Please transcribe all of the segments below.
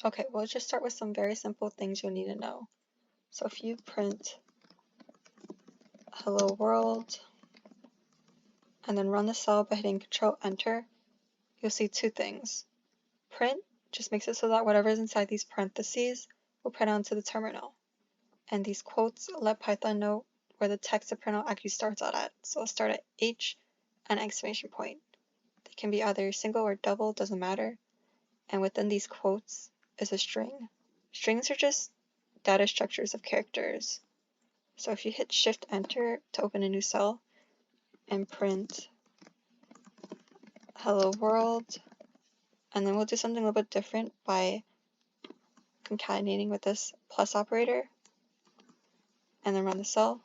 Okay, we'll just start with some very simple things you'll need to know. So if you print hello world and then run the cell by hitting Control Enter, you'll see two things. Print just makes it so that whatever is inside these parentheses will print onto the terminal. And these quotes let Python know where the text of print actually starts out at. So it'll start at H and exclamation point. They can be either single or double, doesn't matter. And within these quotes is a string. Strings are just data structures of characters. So if you hit Shift Enter to open a new cell and print hello world, and then we'll do something a little bit different by concatenating with this plus operator and then run the cell.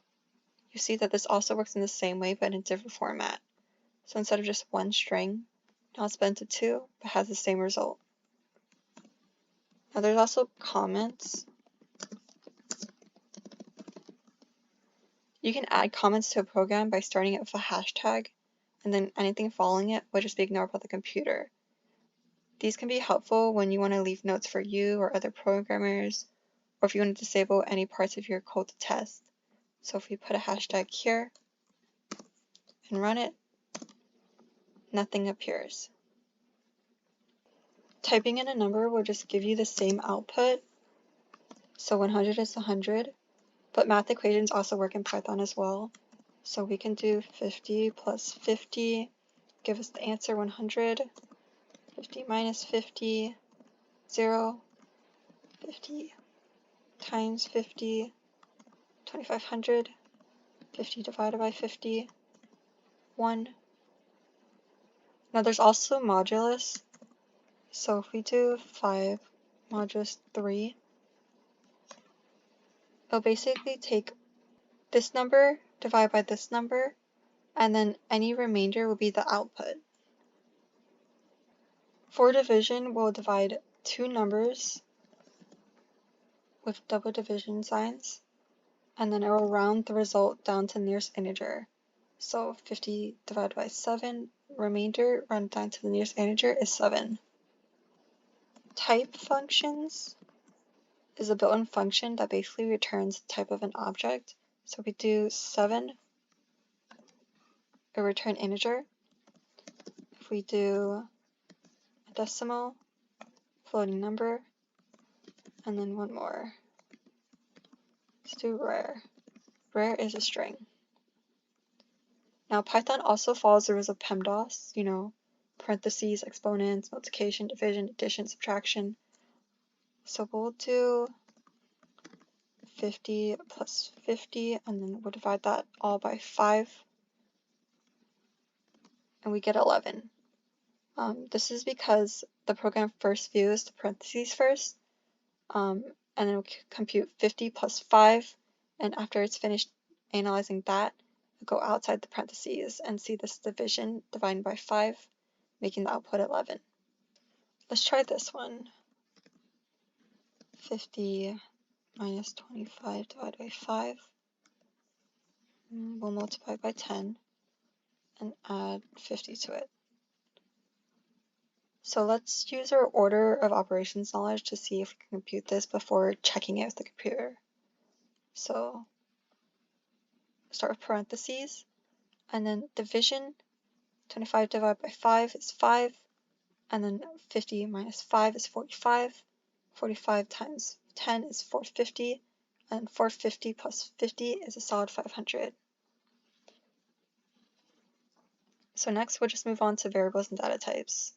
You see that this also works in the same way but in a different format. So instead of just one string, now it's split into two but has the same result. Now there's also comments. You can add comments to a program by starting it with a hashtag, and then anything following it will just be ignored by the computer. These can be helpful when you want to leave notes for you or other programmers, or if you want to disable any parts of your code to test. So if we put a hashtag here and run it, nothing appears. Typing in a number will just give you the same output. So 100 is 100, but math equations also work in Python as well. So we can do 50 plus 50, give us the answer 100, 50 minus 50, 0, 50 times 50, 2500, 50 divided by 50, 1. Now there's also modulus. So if we do 5 modulus 3, it'll basically take this number, divide by this number, and then any remainder will be the output. For division, we'll divide two numbers with double division signs, and then it will round the result down to the nearest integer. So 50 divided by 7, remainder rounded down to the nearest integer is 7. Type functions is a built-in function that basically returns the type of an object. So we do 7, it will return integer. If we do a decimal, floating number, and then one more. Let's do rare. Rare is a string. Now Python also follows the rules of PEMDAS, parentheses, exponents, multiplication, division, addition, subtraction. So we'll do 50 plus 50, and then we'll divide that all by 5, and we get 11. This is because the program first views the parentheses first, and then we'll compute 50 plus 5, and after it's finished analyzing that, we'll go outside the parentheses and see this division divided by 5, making the output 11. Let's try this one. 50 minus 25 divided by 5. We'll multiply by 10 and add 50 to it. So let's use our order of operations knowledge to see if we can compute this before checking it with the computer. So start with parentheses, and then division, 25 divided by 5 is 5, and then 50 minus 5 is 45, 45 times 10 is 450, and 450 plus 50 is a solid 500. So next we'll just move on to variables and data types.